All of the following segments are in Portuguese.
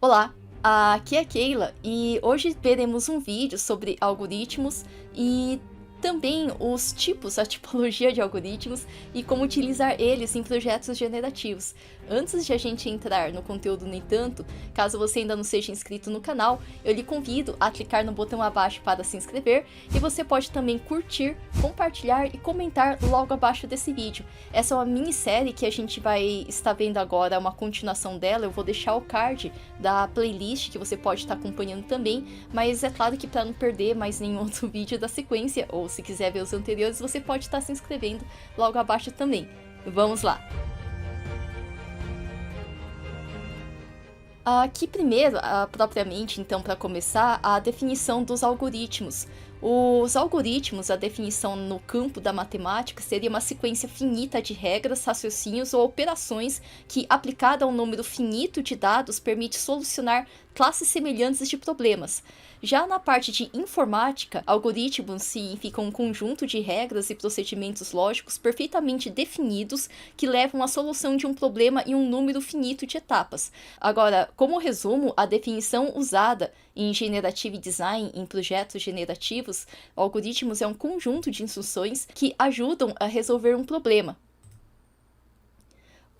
Olá, aqui é a Keila e hoje veremos um vídeo sobre algoritmos e também os tipos, a tipologia de algoritmos e como utilizar eles em projetos generativos. Antes de a gente entrar no conteúdo, no entanto, caso você ainda não seja inscrito no canal, eu lhe convido a clicar no botão abaixo para se inscrever e você pode também curtir, compartilhar e comentar logo abaixo desse vídeo. Essa é uma minissérie que a gente vai estar vendo agora, uma continuação dela. Eu vou deixar o card da playlist que você pode estar acompanhando também, mas é claro que para não perder mais nenhum outro vídeo da sequência, ou se quiser ver os anteriores, você pode estar se inscrevendo logo abaixo também. Vamos lá! Aqui primeiro, propriamente, então, para começar, a definição dos algoritmos. Os algoritmos, a definição no campo da matemática, seria uma sequência finita de regras, raciocínios ou operações que, aplicada a um número finito de dados, permite solucionar classes semelhantes de problemas. Já na parte de informática, algoritmos significam um conjunto de regras e procedimentos lógicos perfeitamente definidos que levam à solução de um problema em um número finito de etapas. Agora, como resumo, a definição usada em Generative Design, em projetos generativos, algoritmos é um conjunto de instruções que ajudam a resolver um problema.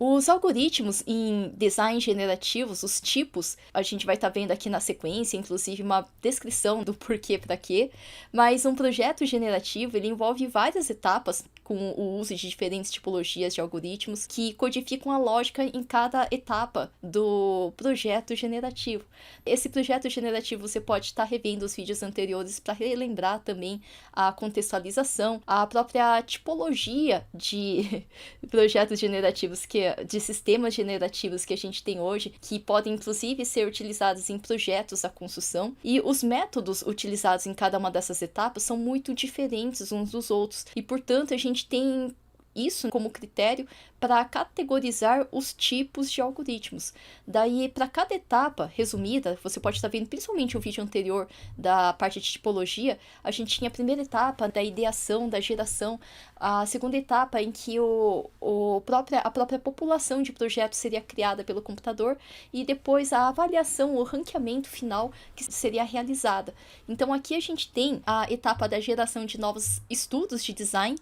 Os algoritmos em design generativos, os tipos, a gente vai estar vendo aqui na sequência, inclusive uma descrição do porquê para quê, mas um projeto generativo ele envolve várias etapas com o uso de diferentes tipologias de algoritmos que codificam a lógica em cada etapa do projeto generativo. Esse projeto generativo você pode estar revendo os vídeos anteriores para relembrar também a contextualização, a própria tipologia de projetos generativos de sistemas generativos que a gente tem hoje, que podem inclusive ser utilizados em projetos da construção, e os métodos utilizados em cada uma dessas etapas são muito diferentes uns dos outros, e portanto a gente tem isso como critério para categorizar os tipos de algoritmos. Daí, para cada etapa resumida, você pode estar vendo principalmente o vídeo anterior da parte de tipologia, a gente tinha a primeira etapa da ideação, da geração, a segunda etapa em que a própria população de projetos seria criada pelo computador e depois a avaliação, o ranqueamento final que seria realizada. Então aqui a gente tem a etapa da geração de novos estudos de design.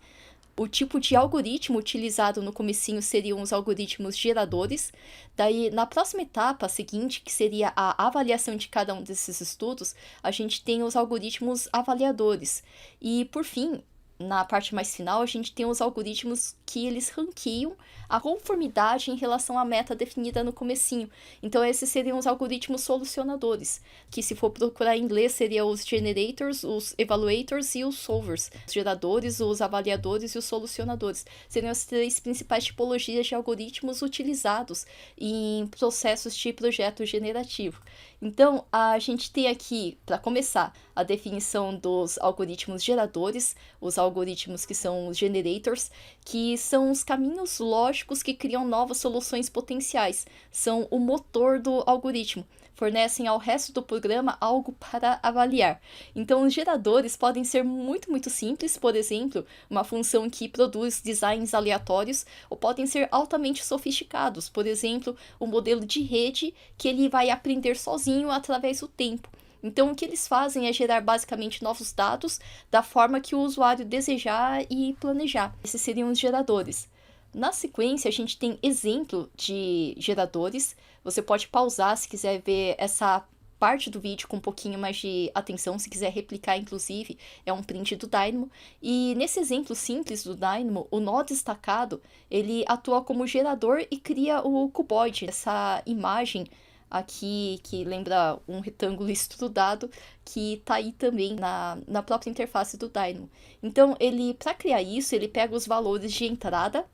O tipo de algoritmo utilizado no comecinho seriam os algoritmos geradores. Daí, na próxima etapa seguinte, que seria a avaliação de cada um desses estudos, a gente tem os algoritmos avaliadores. E, por fim, na parte mais final, a gente tem os algoritmos que eles ranqueiam a conformidade em relação à meta definida no comecinho. Então, esses seriam os algoritmos solucionadores, que se for procurar em inglês, seriam os generators, os evaluators e os solvers. Os geradores, os avaliadores e os solucionadores. Seriam as três principais tipologias de algoritmos utilizados em processos de projeto generativo. Então, a gente tem aqui, para começar, a definição dos algoritmos geradores, os algoritmos que são os generators, que são os caminhos lógicos que criam novas soluções potenciais, são o motor do algoritmo, fornecem ao resto do programa algo para avaliar. Então, os geradores podem ser muito simples, por exemplo, uma função que produz designs aleatórios, ou podem ser altamente sofisticados, por exemplo, um modelo de rede que ele vai aprender sozinho através do tempo. Então, o que eles fazem é gerar basicamente novos dados da forma que o usuário desejar e planejar. Esses seriam os geradores. Na sequência, a gente tem exemplo de geradores. Você pode pausar se quiser ver essa parte do vídeo com um pouquinho mais de atenção, se quiser replicar, inclusive, é um print do Dynamo. E nesse exemplo simples do Dynamo, o nó destacado, ele atua como gerador e cria o cuboide, essa imagem aqui que lembra um retângulo estrudado que está aí também na própria interface do Dynamo. Então, para criar isso, ele pega os valores de entrada,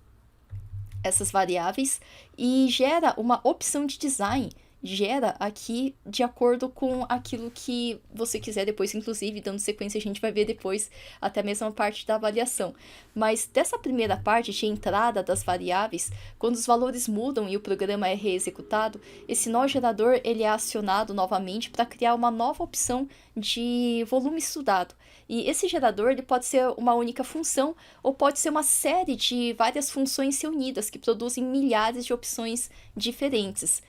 essas variáveis, e gera uma opção de design, gera aqui de acordo com aquilo que você quiser depois, inclusive, dando sequência, a gente vai ver depois até mesmo a parte da avaliação. Mas dessa primeira parte de entrada das variáveis, quando os valores mudam e o programa é reexecutado, esse nó gerador ele é acionado novamente para criar uma nova opção de volume estudado. E esse gerador ele pode ser uma única função ou pode ser uma série de várias funções se unidas que produzem milhares de opções diferentes.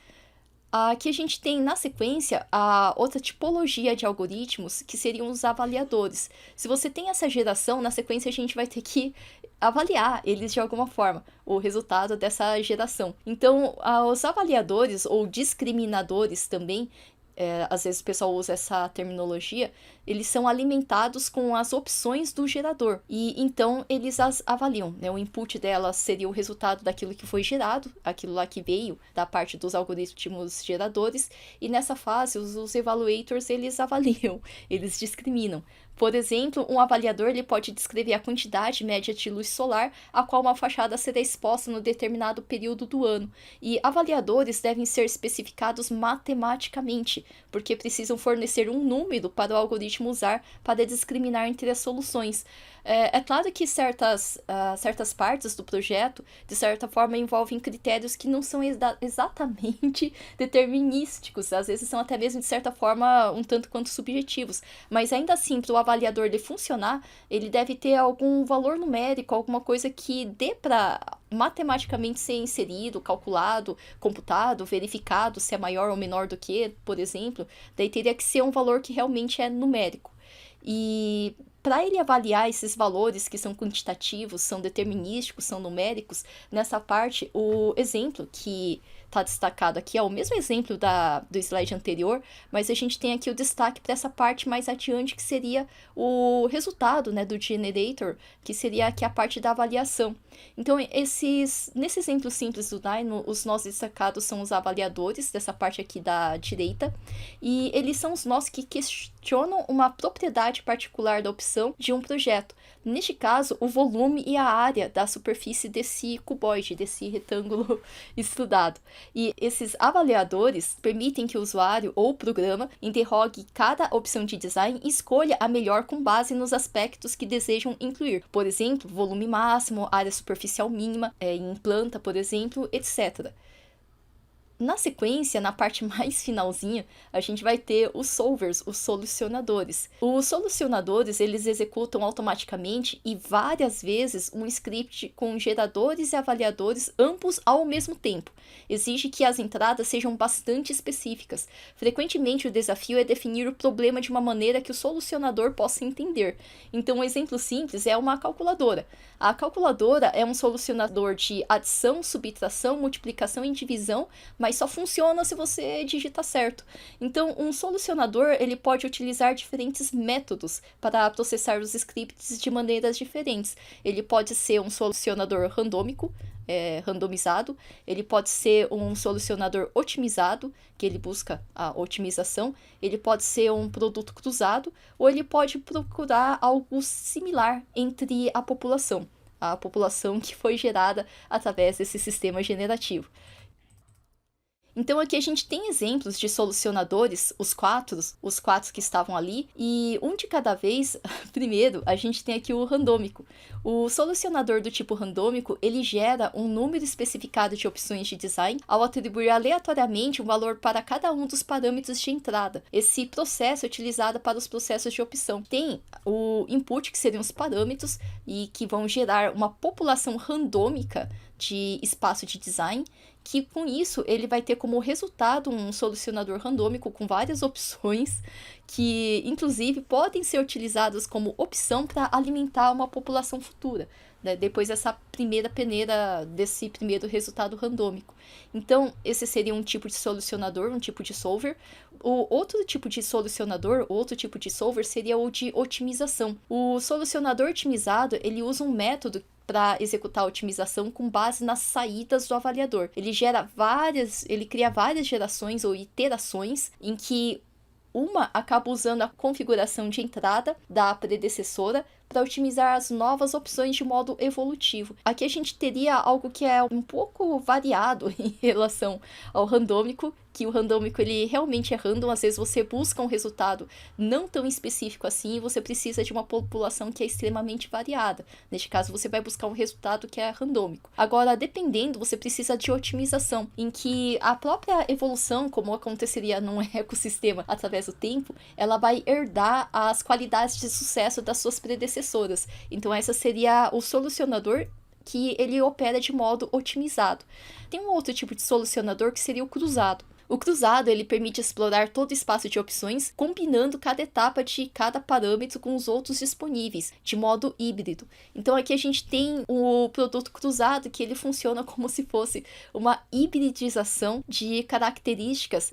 Aqui a gente tem, na sequência, a outra tipologia de algoritmos, que seriam os avaliadores. Se você tem essa geração, na sequência a gente vai ter que avaliar eles de alguma forma, o resultado dessa geração. Então, os avaliadores ou discriminadores também, às vezes o pessoal usa essa terminologia, eles são alimentados com as opções do gerador. E então eles as avaliam, né? O input delas seria o resultado daquilo que foi gerado, aquilo lá que veio da parte dos algoritmos geradores. E nessa fase, os evaluators, eles avaliam, eles discriminam. Por exemplo, um avaliador ele pode descrever a quantidade média de luz solar a qual uma fachada será exposta no determinado período do ano. E avaliadores devem ser especificados matematicamente, porque precisam fornecer um número para o algoritmo usar para discriminar entre as soluções. É claro que certas partes do projeto, de certa forma, envolvem critérios que não são exatamente determinísticos, às vezes são até mesmo, de certa forma, um tanto quanto subjetivos, mas ainda assim, para o avaliador de funcionar, ele deve ter algum valor numérico, alguma coisa que dê para matematicamente ser inserido, calculado, computado, verificado se é maior ou menor do que, por exemplo, daí teria que ser um valor que realmente é numérico. E para ele avaliar esses valores que são quantitativos, são determinísticos, são numéricos, nessa parte, o exemplo que está destacado aqui é o mesmo exemplo do slide anterior, mas a gente tem aqui o destaque para essa parte mais adiante, que seria o resultado, né, do generator, que seria aqui a parte da avaliação. Então, nesse exemplo simples do Dyno, os nós destacados são os avaliadores, dessa parte aqui da direita, e eles são os nós que questionam uma propriedade particular da opção de um projeto. Neste caso, o volume e a área da superfície desse cuboide, desse retângulo estudado. E esses avaliadores permitem que o usuário ou o programa interrogue cada opção de design e escolha a melhor com base nos aspectos que desejam incluir. Por exemplo, volume máximo, área superficial mínima, em planta, por exemplo, etc. Na sequência, na parte mais finalzinha, a gente vai ter os solvers, os solucionadores. Os solucionadores, eles executam automaticamente e várias vezes um script com geradores e avaliadores ambos ao mesmo tempo. Exige que as entradas sejam bastante específicas. Frequentemente, o desafio é definir o problema de uma maneira que o solucionador possa entender. Então, um exemplo simples é uma calculadora. A calculadora é um solucionador de adição, subtração, multiplicação e divisão, mas só funciona se você digita certo. Então, um solucionador ele pode utilizar diferentes métodos para processar os scripts de maneiras diferentes. Ele pode ser um solucionador randômico, randomizado, ele pode ser um solucionador otimizado, que ele busca a otimização, ele pode ser um produto cruzado, ou ele pode procurar algo similar entre a população que foi gerada através desse sistema generativo. Então aqui a gente tem exemplos de solucionadores, os quatro que estavam ali, e um de cada vez. Primeiro, a gente tem aqui o randômico. O solucionador do tipo randômico, ele gera um número especificado de opções de design ao atribuir aleatoriamente um valor para cada um dos parâmetros de entrada. Esse processo é utilizado para os processos de opção. Tem o input, que seriam os parâmetros, e que vão gerar uma população randômica de espaço de design, que com isso ele vai ter como resultado um solucionador randômico com várias opções que, inclusive, podem ser utilizadas como opção para alimentar uma população futura, né, depois dessa primeira peneira, desse primeiro resultado randômico. Então, esse seria um tipo de solucionador, um tipo de solver. O outro tipo de solucionador, outro tipo de solver seria o de otimização. O solucionador otimizado, ele usa um método para executar a otimização com base nas saídas do avaliador. Ele cria várias gerações ou iterações em que uma acaba usando a configuração de entrada da predecessora para otimizar as novas opções de modo evolutivo. Aqui a gente teria algo que é um pouco variado em relação ao randômico, que o randômico ele realmente é random, às vezes você busca um resultado não tão específico assim e você precisa de uma população que é extremamente variada. Neste caso, você vai buscar um resultado que é randômico. Agora, dependendo, você precisa de otimização, em que a própria evolução, como aconteceria num ecossistema através do tempo, ela vai herdar as qualidades de sucesso das suas predecessoras. Então, essa seria o solucionador que ele opera de modo otimizado. Tem um outro tipo de solucionador que seria o cruzado. O cruzado, ele permite explorar todo o espaço de opções, combinando cada etapa de cada parâmetro com os outros disponíveis, de modo híbrido. Então aqui a gente tem o produto cruzado, que ele funciona como se fosse uma hibridização de características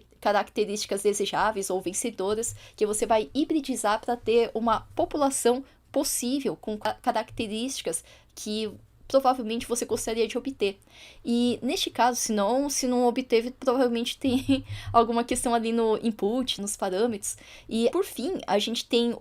desejáveis ou vencedoras, que você vai hibridizar para ter uma população possível com características que provavelmente você gostaria de obter. E neste caso, se não obteve, provavelmente tem alguma questão ali no input, nos parâmetros. E por fim, a gente tem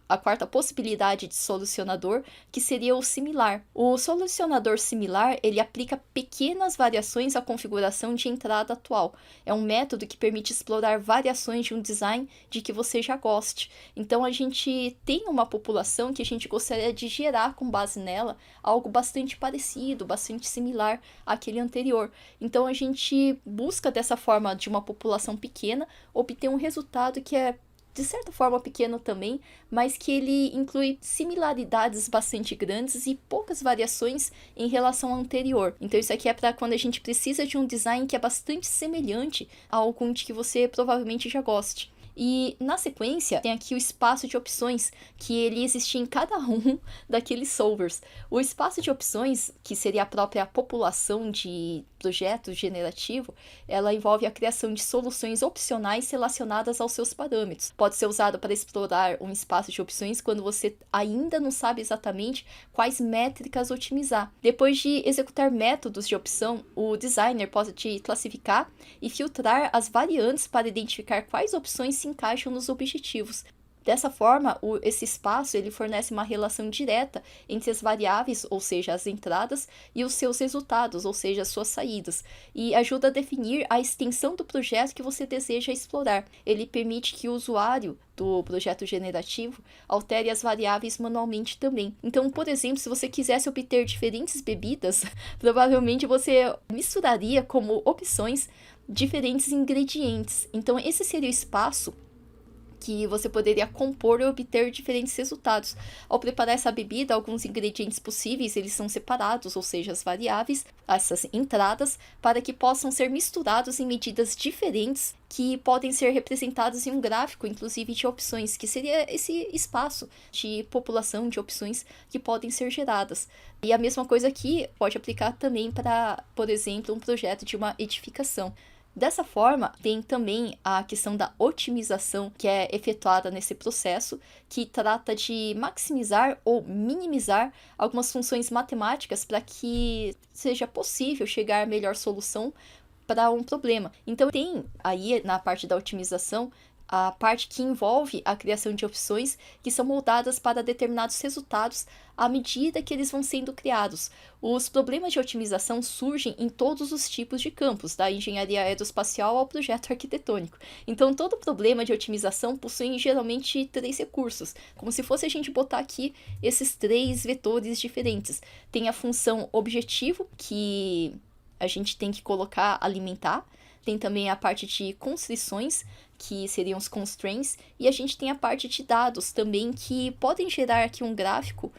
a quarta possibilidade de solucionador, que seria o similar. O solucionador similar, ele aplica pequenas variações à configuração de entrada atual. É um método que permite explorar variações de um design de que você já goste. Então a gente tem uma população que a gente gostaria de gerar com base nela algo bastante parecido, bastante similar àquele anterior. Então a gente busca dessa forma, de uma população pequena, obter um resultado que é de certa forma pequeno também, mas que ele inclui similaridades bastante grandes e poucas variações em relação ao anterior. Então isso aqui é para quando a gente precisa de um design que é bastante semelhante a algum de que você provavelmente já goste. E na sequência tem aqui o espaço de opções, que ele existe em cada um daqueles solvers. O espaço de opções, que seria a própria população de projeto generativo, ela envolve a criação de soluções opcionais relacionadas aos seus parâmetros. Pode ser usado para explorar um espaço de opções quando você ainda não sabe exatamente quais métricas otimizar. Depois de executar métodos de opção, o designer pode classificar e filtrar as variantes para identificar quais opções se encaixam nos objetivos. Dessa forma, esse espaço ele fornece uma relação direta entre as variáveis, ou seja, as entradas, e os seus resultados, ou seja, as suas saídas, e ajuda a definir a extensão do projeto que você deseja explorar. Ele permite que o usuário do projeto generativo altere as variáveis manualmente também. Então, por exemplo, se você quisesse obter diferentes bebidas, provavelmente você misturaria como opções diferentes ingredientes. Então, esse seria o espaço que você poderia compor e obter diferentes resultados. Ao preparar essa bebida, alguns ingredientes possíveis, eles são separados, ou seja, as variáveis, essas entradas, para que possam ser misturados em medidas diferentes, que podem ser representados em um gráfico, inclusive de opções, que seria esse espaço de população de opções que podem ser geradas. E a mesma coisa aqui pode aplicar também para, por exemplo, um projeto de uma edificação. Dessa forma, tem também a questão da otimização que é efetuada nesse processo, que trata de maximizar ou minimizar algumas funções matemáticas para que seja possível chegar à melhor solução para um problema. Então, tem aí na parte da otimização a parte que envolve a criação de opções que são moldadas para determinados resultados à medida que eles vão sendo criados. Os problemas de otimização surgem em todos os tipos de campos, da engenharia aeroespacial ao projeto arquitetônico. Então, todo problema de otimização possui geralmente 3 recursos, como se fosse a gente botar aqui esses 3 vetores diferentes. Tem a função objetivo, que a gente tem que colocar, alimentar. Tem também a parte de constrições, que seriam os constraints, e a gente tem a parte de dados também, que podem gerar aqui um gráfico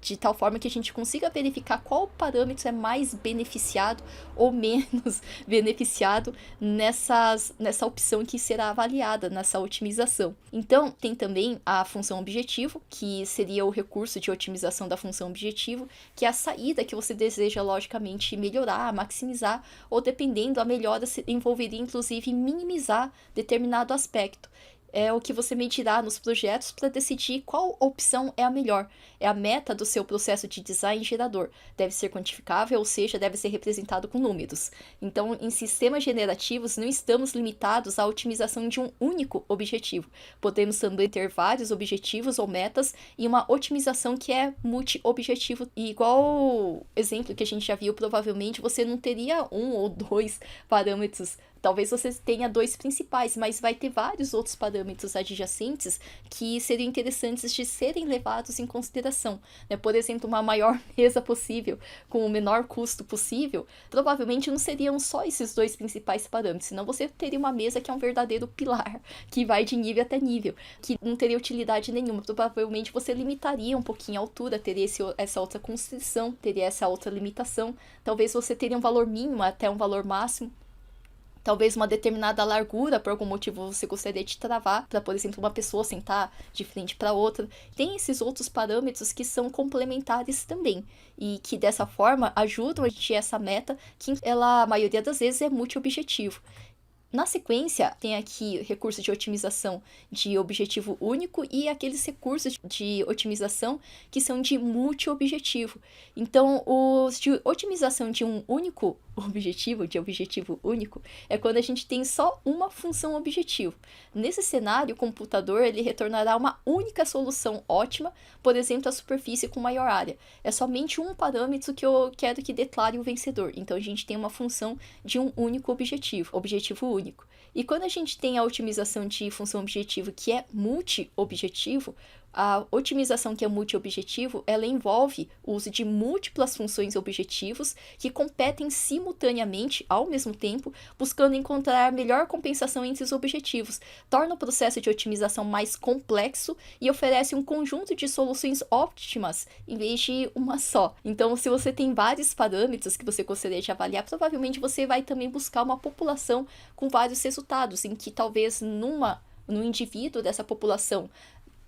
de tal forma que a gente consiga verificar qual parâmetro é mais beneficiado ou menos beneficiado nessa opção que será avaliada, nessa otimização. Então, tem também a função objetivo, que seria o recurso de otimização da função objetivo, que é a saída que você deseja, logicamente, melhorar, maximizar, ou dependendo, a melhora envolveria, inclusive, minimizar determinado aspecto. É o que você medirá nos projetos para decidir qual opção é a melhor. É a meta do seu processo de design gerador. Deve ser quantificável, ou seja, deve ser representado com números. Então, em sistemas generativos, não estamos limitados à otimização de um único objetivo. Podemos também ter vários objetivos ou metas e uma otimização que é multi-objetivo. E igual exemplo que a gente já viu, provavelmente você não teria 1 ou 2 parâmetros. Talvez você tenha 2 principais, mas vai ter vários outros parâmetros adjacentes que seriam interessantes de serem levados em consideração. Por exemplo, uma maior mesa possível, com o menor custo possível, provavelmente não seriam só esses 2 principais parâmetros, senão você teria uma mesa que é um verdadeiro pilar, que vai de nível até nível, que não teria utilidade nenhuma. Provavelmente você limitaria um pouquinho a altura, teria essa outra constrição, teria essa outra limitação. Talvez você teria um valor mínimo até um valor máximo. talvez uma determinada largura, por algum motivo você gostaria de travar, para, por exemplo, uma pessoa sentar de frente para outra. Tem esses outros parâmetros que são complementares também, e que dessa forma ajudam a atingir essa meta, que ela, a maioria das vezes, é multi-objetivo. Na sequência, tem aqui recurso de otimização de objetivo único e aqueles recursos de otimização que são de multi-objetivo. Então, os de otimização de um único objetivo, de objetivo único, é quando a gente tem só uma função objetivo. Nesse cenário, o computador ele retornará uma única solução ótima, por exemplo, a superfície com maior área. É somente um parâmetro que eu quero que declare o vencedor. Então, a gente tem uma função de um único objetivo, objetivo único. E quando a gente tem a otimização de função objetivo que é multi-objetivo, a otimização que é multi-objetivo, ela envolve o uso de múltiplas funções objetivos que competem simultaneamente, ao mesmo tempo, buscando encontrar a melhor compensação entre os objetivos, torna o processo de otimização mais complexo e oferece um conjunto de soluções óptimas em vez de uma só. Então, se você tem vários parâmetros que você gostaria de avaliar, provavelmente você vai também buscar uma população com vários resultados, em que talvez no indivíduo dessa população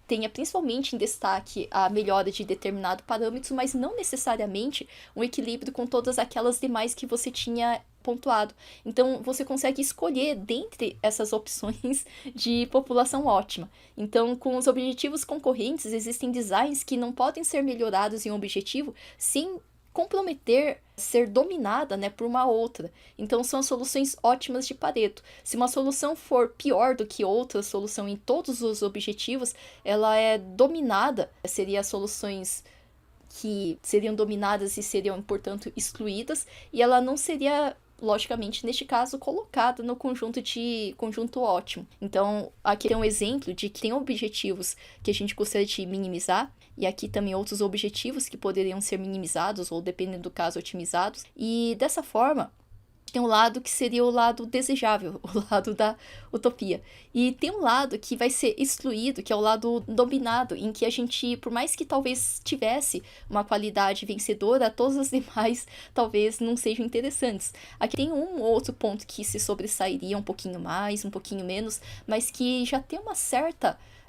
tenha principalmente em destaque a melhora de determinado parâmetro, mas não necessariamente um equilíbrio com todas aquelas demais que você tinha pontuado. Então, você consegue escolher dentre essas opções de população ótima. Então, com os objetivos concorrentes, existem designs que não podem ser melhorados em um objetivo sem comprometer ser dominada, né, por uma outra. Então, são as soluções ótimas de Pareto. Se uma solução for pior do que outra solução em todos os objetivos, ela é dominada, seriam as soluções que seriam dominadas e seriam, portanto, excluídas, e ela não seria, logicamente, neste caso, colocada no conjunto ótimo. Então, aqui tem um exemplo de que tem objetivos que a gente gostaria de minimizar, e aqui também outros objetivos que poderiam ser minimizados ou, dependendo do caso, otimizados. E dessa forma, tem um lado que seria o lado desejável, o lado da utopia. E tem um lado que vai ser excluído, que é o lado dominado, em que a gente, por mais que talvez tivesse uma qualidade vencedora, todas as demais talvez não sejam interessantes. Aqui tem um outro ponto que se sobressairia um pouquinho mais, um pouquinho menos, mas que já tem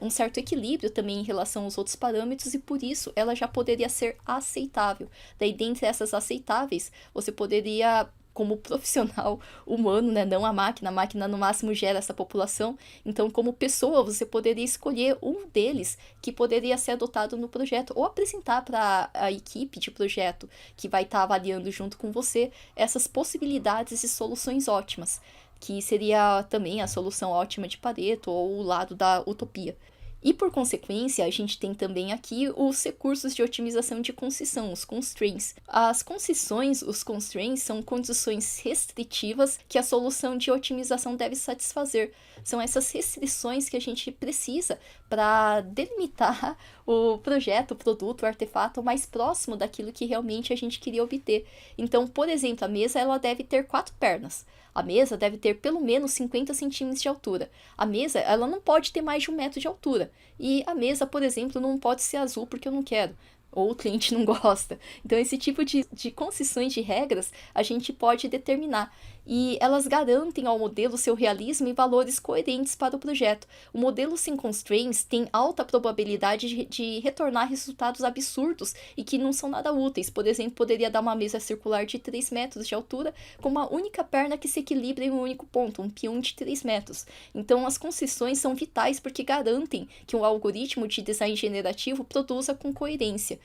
um certo equilíbrio também em relação aos outros parâmetros e por isso ela já poderia ser aceitável. Daí, dentre essas aceitáveis, você poderia, como profissional humano, né, não a máquina no máximo gera essa população, então como pessoa você poderia escolher um deles que poderia ser adotado no projeto ou apresentar para a equipe de projeto que vai estar avaliando junto com você essas possibilidades e soluções ótimas, que seria também a solução ótima de Pareto ou o lado da utopia. E por consequência, a gente tem também aqui os recursos de otimização de concessão, os constraints. As concessões, os constraints, são condições restritivas que a solução de otimização deve satisfazer. São essas restrições que a gente precisa para delimitar o projeto, o produto, o artefato mais próximo daquilo que realmente a gente queria obter. Então, por exemplo, a mesa ela deve ter 4 pernas. A mesa deve ter pelo menos 50 centímetros de altura. A mesa ela não pode ter mais de 1 metro de altura. E a mesa, por exemplo, não pode ser azul porque eu não quero. Ou o cliente não gosta. Então, esse tipo de concessões de regras a gente pode determinar. E elas garantem ao modelo seu realismo e valores coerentes para o projeto. O modelo sem constraints tem alta probabilidade de retornar resultados absurdos e que não são nada úteis. Por exemplo, poderia dar uma mesa circular de 3 metros de altura com uma única perna que se equilibra em um único ponto, um peão de 3 metros. Então, as concessões são vitais porque garantem que um algoritmo de design generativo produza com coerência.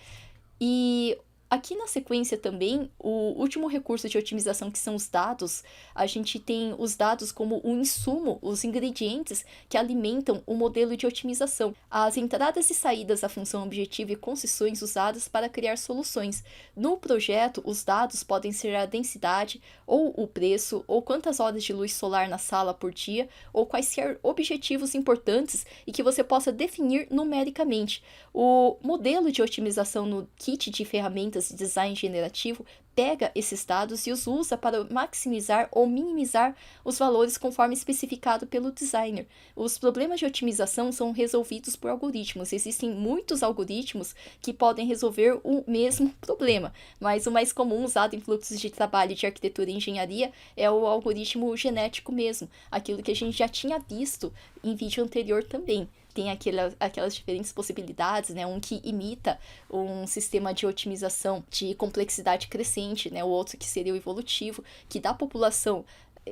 E aqui na sequência também, o último recurso de otimização, que são os dados, a gente tem os dados como o insumo, os ingredientes que alimentam o modelo de otimização. As entradas e saídas da função objetivo e concessões usadas para criar soluções. No projeto, os dados podem ser a densidade, ou o preço, ou quantas horas de luz solar na sala por dia, ou quaisquer objetivos importantes e que você possa definir numericamente. O modelo de otimização no kit de ferramentas técnicas de design generativo pega esses dados e os usa para maximizar ou minimizar os valores conforme especificado pelo designer. Os problemas de otimização são resolvidos por algoritmos. Existem muitos algoritmos que podem resolver o mesmo problema, mas o mais comum usado em fluxos de trabalho de arquitetura e engenharia é o algoritmo genético mesmo, aquilo que a gente já tinha visto em vídeo anterior também. Tem aquelas diferentes possibilidades, né? Um que imita um sistema de otimização de complexidade crescente, né? O outro que seria o evolutivo, que da população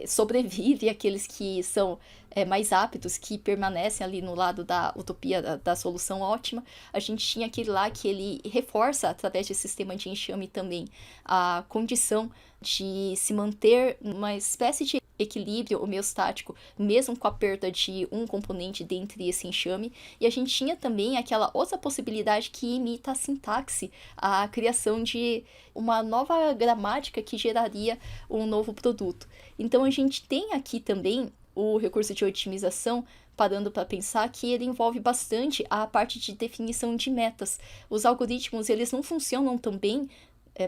sobrevive aqueles que são mais aptos, que permanecem ali no lado da utopia, da solução ótima. A gente tinha aquele lá que ele reforça, através de sistema de enxame também, a condição de se manter numa espécie de equilíbrio homeostático, mesmo com a perda de um componente dentro desse enxame. E a gente tinha também aquela outra possibilidade que imita a sintaxe, a criação de uma nova gramática que geraria um novo produto. Então a gente tem aqui também o recurso de otimização, parando para pensar que ele envolve bastante a parte de definição de metas. Os algoritmos, eles não funcionam tão bem,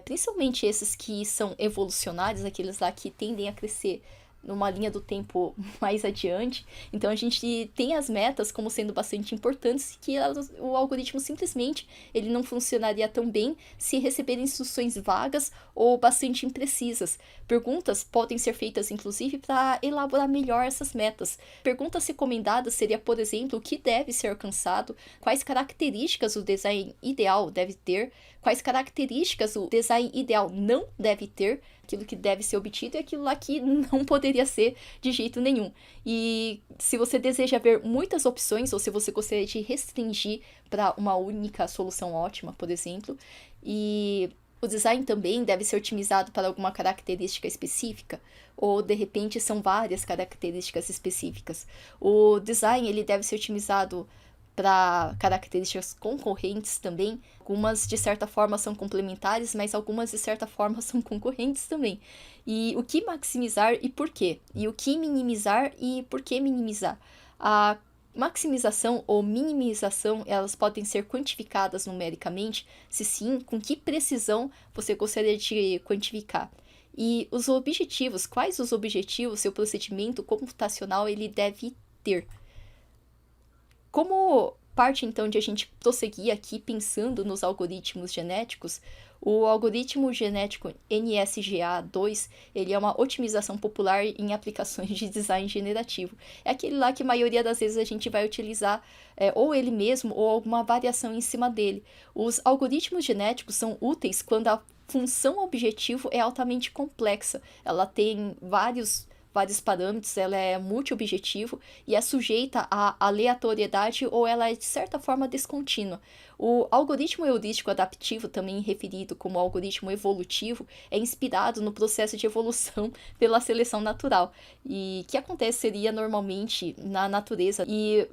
principalmente esses que são evolucionários, aqueles lá que tendem a crescer numa linha do tempo mais adiante. Então a gente tem as metas como sendo bastante importantes, que o algoritmo simplesmente ele não funcionaria tão bem se receber instruções vagas ou bastante imprecisas. Perguntas podem ser feitas inclusive para elaborar melhor essas metas. Perguntas recomendadas seria, por exemplo, o que deve ser alcançado, quais características o design ideal deve ter, quais características o design ideal não deve ter, aquilo que deve ser obtido e aquilo lá que não poderia ser de jeito nenhum. E se você deseja ver muitas opções, ou se você gostaria de restringir para uma única solução ótima, por exemplo, e o design também deve ser otimizado para alguma característica específica, ou de repente são várias características específicas. O design ele deve ser otimizado para características concorrentes também. Algumas de certa forma são complementares, mas algumas de certa forma são concorrentes também. E o que maximizar e por quê? E o que minimizar e por que minimizar? A maximização ou minimização, elas podem ser quantificadas numericamente? Se sim, com que precisão você gostaria de quantificar? E os objetivos, quais os objetivos seu procedimento computacional ele deve ter? Como parte, então, de a gente prosseguir aqui pensando nos algoritmos genéticos, o algoritmo genético NSGA2, ele é uma otimização popular em aplicações de design generativo. É aquele lá que a maioria das vezes a gente vai utilizar ou ele mesmo ou alguma variação em cima dele. Os algoritmos genéticos são úteis quando a função objetivo é altamente complexa. Ela tem vários parâmetros, ela é multi-objetivo e é sujeita à aleatoriedade ou ela é, de certa forma, descontínua. O algoritmo heurístico adaptivo, também referido como algoritmo evolutivo, é inspirado no processo de evolução pela seleção natural, e que aconteceria normalmente na natureza e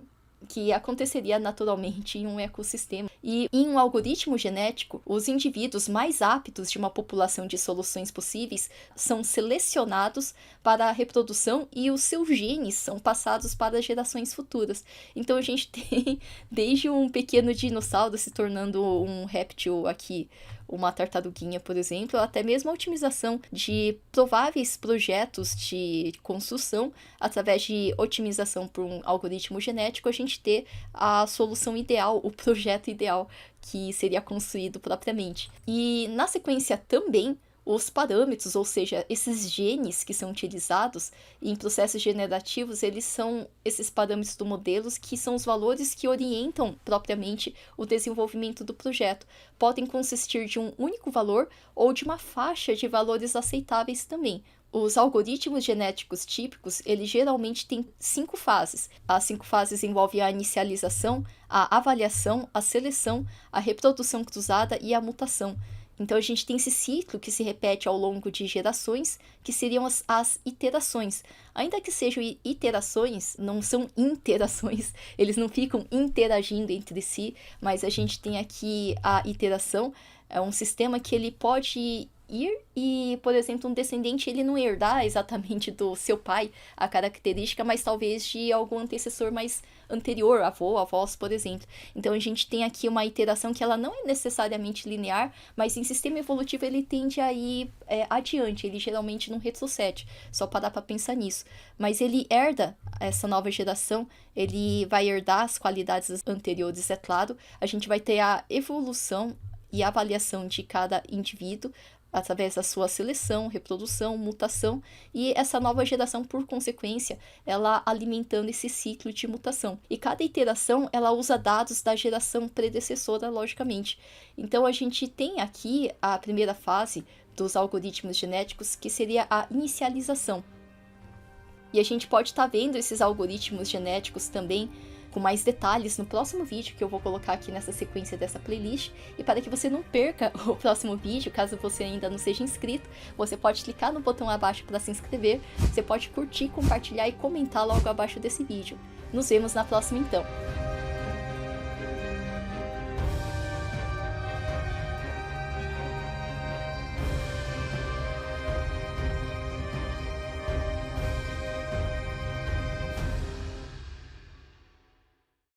que aconteceria naturalmente em um ecossistema. E em um algoritmo genético, os indivíduos mais aptos de uma população de soluções possíveis são selecionados para a reprodução e os seus genes são passados para gerações futuras. Então a gente tem desde um pequeno dinossauro se tornando um réptil aqui, uma tartaruguinha, por exemplo, até mesmo a otimização de prováveis projetos de construção através de otimização por um algoritmo genético, a gente ter a solução ideal, o projeto ideal que seria construído propriamente. E na sequência também, os parâmetros, ou seja, esses genes que são utilizados em processos generativos, eles são esses parâmetros do modelo que são os valores que orientam propriamente o desenvolvimento do projeto. Podem consistir de um único valor ou de uma faixa de valores aceitáveis também. Os algoritmos genéticos típicos, eles geralmente têm 5 fases. As 5 fases envolvem a inicialização, a avaliação, a seleção, a reprodução cruzada e a mutação. Então, a gente tem esse ciclo que se repete ao longo de gerações, que seriam as iterações. Ainda que sejam iterações, não são interações, eles não ficam interagindo entre si, mas a gente tem aqui a iteração, é um sistema que ele pode ir e, por exemplo, um descendente ele não herdar exatamente do seu pai a característica, mas talvez de algum antecessor mais anterior, avô, avós, por exemplo. Então a gente tem aqui uma iteração que ela não é necessariamente linear, mas em sistema evolutivo ele tende a ir adiante, ele geralmente não retrocede, só parar para pensar nisso. Mas ele herda essa nova geração, ele vai herdar as qualidades anteriores, é claro. A gente vai ter a evolução e avaliação de cada indivíduo através da sua seleção, reprodução, mutação, e essa nova geração, por consequência, ela alimentando esse ciclo de mutação. E cada iteração, ela usa dados da geração predecessora, logicamente. Então, a gente tem aqui a primeira fase dos algoritmos genéticos, que seria a inicialização. E a gente pode estar vendo esses algoritmos genéticos também com mais detalhes no próximo vídeo que eu vou colocar aqui nessa sequência dessa playlist. E para que você não perca o próximo vídeo, caso você ainda não seja inscrito, você pode clicar no botão abaixo para se inscrever, você pode curtir, compartilhar e comentar logo abaixo desse vídeo. Nos vemos na próxima então!